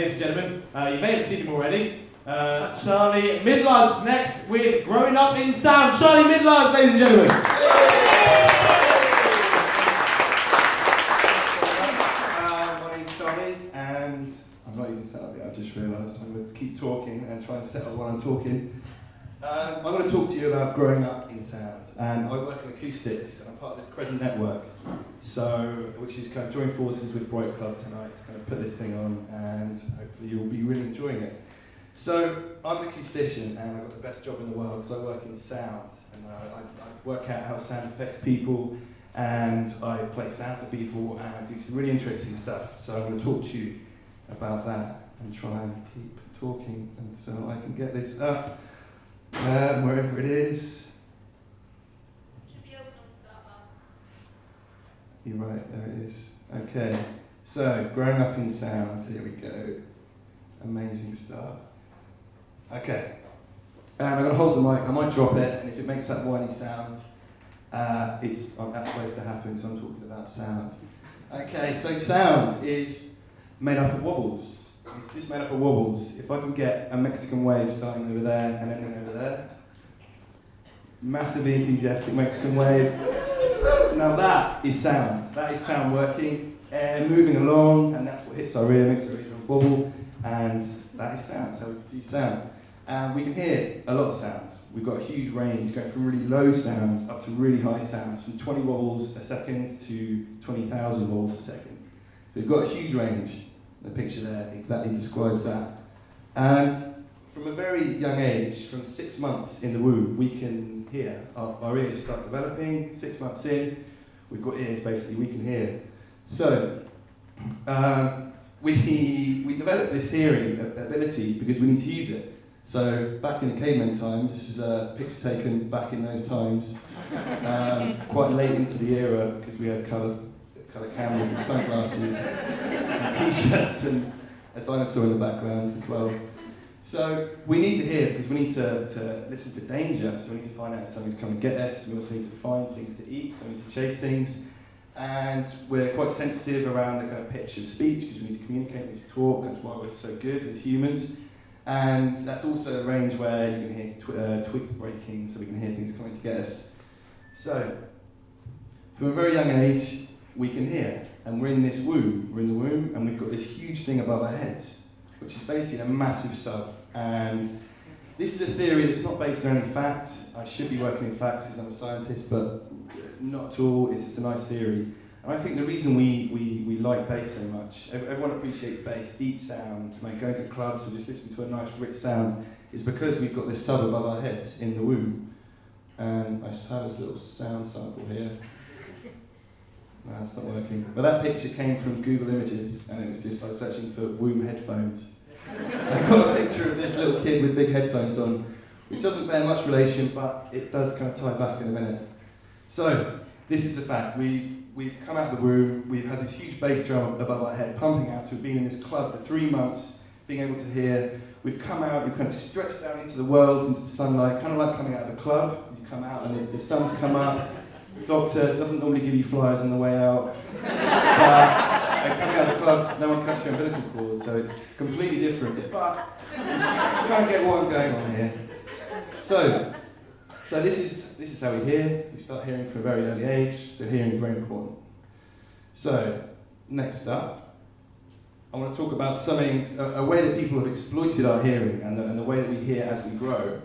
Ladies and gentlemen, you may have seen him already. Charlie Mydlarz is next with Growing Up in Sound. Charlie Mydlarz, ladies and gentlemen. My name's Charlie, and I'm not even set up yet. I've just realised I'm going to keep talking and try and set up while I'm talking. I'm going to talk to you about growing up in sound, and I work in acoustics, and I'm part of this Crescent Network, which is kind of joined forces with Bright Club tonight to kind of put this thing on, and hopefully you'll be really enjoying it. So I'm an acoustician, and I've got the best job in the world because I work in sound, and I work out how sound affects people, and I play sounds to people, and I do some really interesting stuff. So I'm going to talk to you about that and try and keep talking, and so I can get this up. Wherever it is. You're right, there it is. Okay, so growing up in sound, here we go. Amazing stuff. Okay, and I'm going to hold the mic. I might drop it, and if it makes that whiny sound, that's supposed to happen, so I'm talking about sound. Okay, so sound is made up of wobbles. It's just made up of wobbles. If I can get a Mexican wave starting over there and ending over there. Massively enthusiastic Mexican wave. Now that is sound. That is sound working, air moving along, and that's what hits our ear, makes our ear wobble, and that is sound. So we produce sound. And we can hear a lot of sounds. We've got a huge range, going from really low sounds up to really high sounds, from 20 wobbles a second to 20,000 wobbles a second. We've got a huge range. The picture there exactly describes that. And from a very young age, from 6 months in the womb, we can hear. Our ears start developing. 6 months in, we've got ears basically, we can hear. So, we develop this hearing ability because we need to use it. So, back in the caveman times, this is a picture taken back in those times, quite late into the era because we had colour cameras and sunglasses and t-shirts and a dinosaur in the background as well. So we need to hear because we need to listen for danger, so we need to find out if something's coming to get us. We also need to find things to eat, so we need to chase things. And we're quite sensitive around the kind of pitch of speech because we need to communicate, we need to talk, that's why we're so good as humans. And that's also a range where you can hear twigs breaking, so we can hear things coming to get us. So, from a very young age, we can hear, and we're in this womb. We're in the womb, and we've got this huge thing above our heads, which is basically a massive sub. And this is a theory that's not based on any fact. I should be working in facts because I'm a scientist, but not at all. It's just a nice theory. And I think the reason we like bass so much, everyone appreciates bass, deep sound, like going to clubs or just listening to a nice rich sound, is because we've got this sub above our heads in the womb. And I should have this little sound sample here. No, it's not working. But that picture came from Google Images, and it was just like searching for womb headphones. I got a picture of this little kid with big headphones on, which doesn't bear much relation, but it does kind of tie back in a minute. So, this is the fact. We've come out of the womb, we've had this huge bass drum above our head pumping out, so we've been in this club for 3 months, being able to hear. We've come out, we've kind of stretched down into the world, into the sunlight, kind of like coming out of a club. You come out and the sun's come up. The doctor doesn't normally give you flyers on the way out. But coming out of the club, no one cuts your umbilical cord, so it's completely different. But you can't get what I'm going on here. So this is how we hear. We start hearing from a very early age, so hearing is very important. So, next up, I want to talk about a way that people have exploited our hearing and the way that we hear as we grow.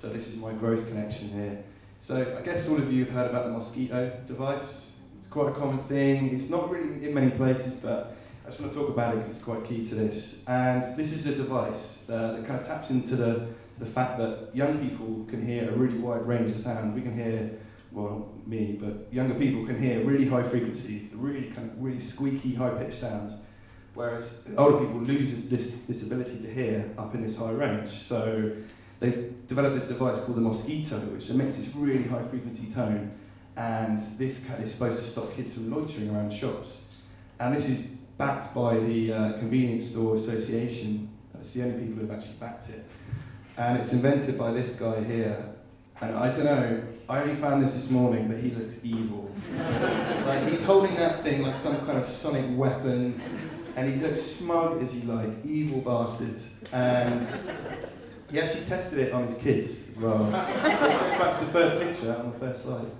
So this is my growth connection here. So I guess all of you have heard about the mosquito device. It's quite a common thing. It's not really in many places, but I just want to talk about it because it's quite key to this. And this is a device that kind of taps into the fact that young people can hear a really wide range of sound. We can hear, well, not me, but younger people can hear really high frequencies, really squeaky, high-pitched sounds, whereas older people lose this ability to hear up in this high range. So they've developed this device called the mosquito, which emits this really high frequency tone, and this is supposed to stop kids from loitering around shops. And this is backed by the Convenience Store Association. That's the only people who have actually backed it. And it's invented by this guy here. And I don't know, I only found this morning, but he looks evil. Like he's holding that thing like some kind of sonic weapon. And he looked smug as you like, evil bastard. And he actually tested it on his kids as well. Let's go back to the first picture on the first slide.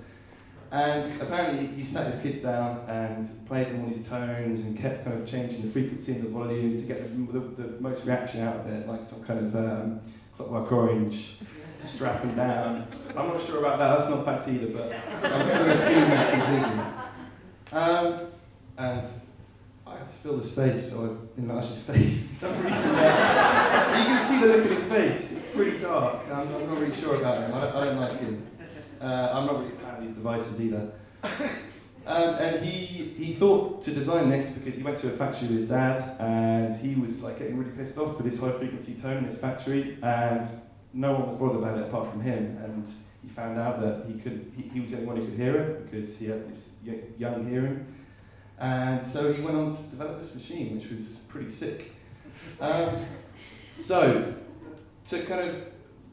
And apparently he sat his kids down and played them all these tones and kept kind of changing the frequency and the volume to get the most reaction out of it, like some kind of Clockwork Orange, strap them down. I'm not sure about that, that's not fact either, but I'm going to assume that completely. And I had to fill the space, so I enlarged his face for some reason. You can see the look of his face, it's pretty dark. I'm not really sure about him, I don't like him. I'm not really a fan of these devices either. And he thought to design this because he went to a factory with his dad and he was like getting really pissed off with this high frequency tone in his factory, and no one was bothered about it apart from him. And he found out that he was the only one who could hear it because he had this young hearing. And so he went on to develop this machine, which was pretty sick. So, to kind of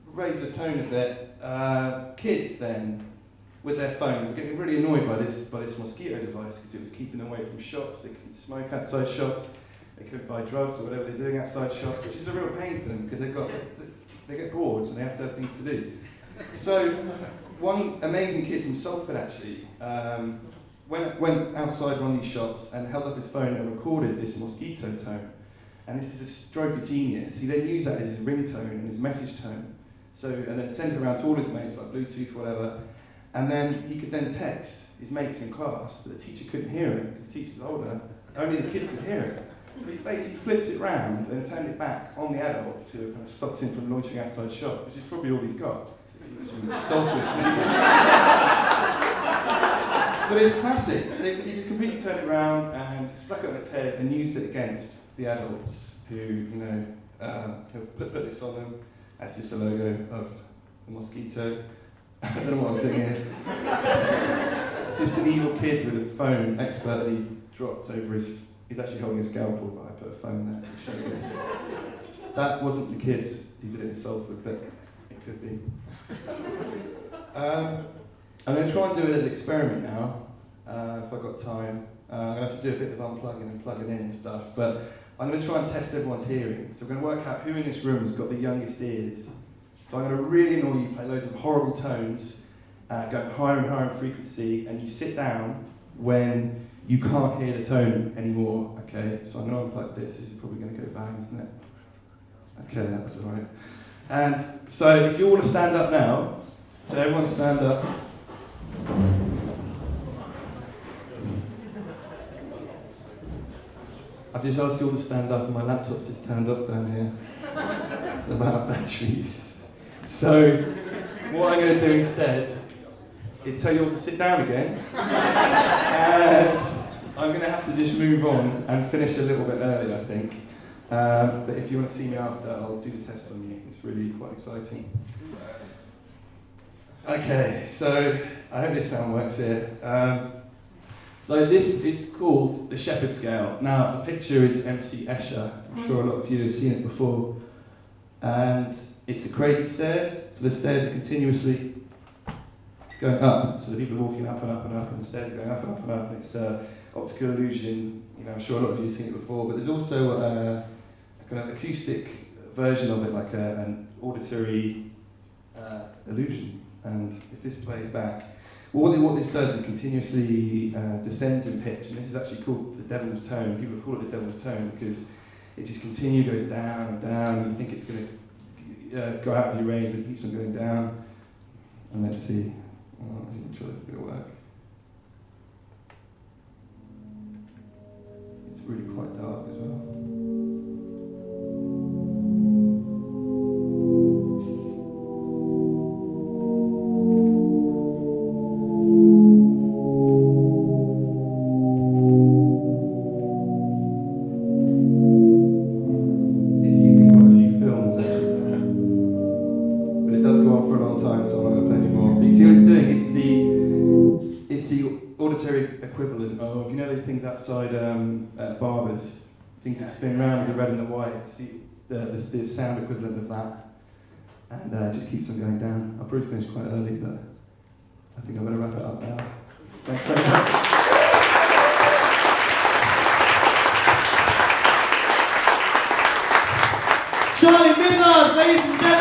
raise the tone a bit, kids then, with their phones, were getting really annoyed by this mosquito device because it was keeping them away from shops. They couldn't smoke outside shops, they couldn't buy drugs or whatever they're doing outside shops, which is a real pain for them because they get bored and they have to have things to do. So, one amazing kid from Salford actually, went outside one of these shops and held up his phone and recorded this mosquito tone. And this is a stroke of genius. He then used that as his ringtone and his message tone. So, and then sent it around to all his mates, like Bluetooth, whatever. And then he could then text his mates in class, but the teacher couldn't hear it because the teacher's older. Only the kids could hear it. So he's basically flipped it round and turned it back on the adults who have kind of stopped him from launching outside shops, which is probably all he's got. He's from Salford. But it's classic. He just completely turned it around and stuck it on its head and used it against the adults who, have put this on them. That's just a logo of the mosquito. I don't know what I was doing here. It's just an evil kid with a phone expertly dropped over his... He's actually holding a scalpel, but I put a phone there to show you this. That wasn't the kid who did it in Salford, but it could be. I'm going to try and do a little experiment now, if I've got time. I'm going to have to do a bit of unplugging and plugging in and stuff, but I'm going to try and test everyone's hearing. So we're going to work out who in this room has got the youngest ears. So I'm going to really annoy you, play loads of horrible tones, going higher and higher in frequency, and you sit down when you can't hear the tone anymore. Okay, so I'm going to unplug this. This is probably going to go bang, isn't it? Okay, that was alright. And so if you all want to stand up now, so everyone stand up. I've just asked you all to stand up and my laptop's just turned off down here. It's about batteries. So, what I'm going to do instead is tell you all to sit down again. And I'm going to have to just move on and finish a little bit early, I think. But if you want to see me after, I'll do the test on you. It's really quite exciting. Okay, so I hope this sound works here. So this is called the Shepherd Scale. Now, the picture is MC Escher. I'm sure a lot of you have seen it before. And it's the crazy stairs. So the stairs are continuously going up. So the people are walking up and up and up, and the stairs are going up and up and up. It's optical illusion. I'm sure a lot of you have seen it before. But there's also a kind of acoustic version of it, like an auditory illusion. And if this plays back, what this does is continuously descends in pitch, and this is actually called the devil's tone. People call it the devil's tone because it just continually goes down and down, and you think it's going to go out of your range, but it keeps on going down. And let's see. I'm not sure this is going to work. It's really quite dark as well. Things outside barbers, things that spin around with the red and the white, it's the sound equivalent of that, and it just keeps on going down. I'll probably finish quite early, but I think I'm going to wrap it up now. Thanks very much. Charlie Mydlarz, ladies and gentlemen.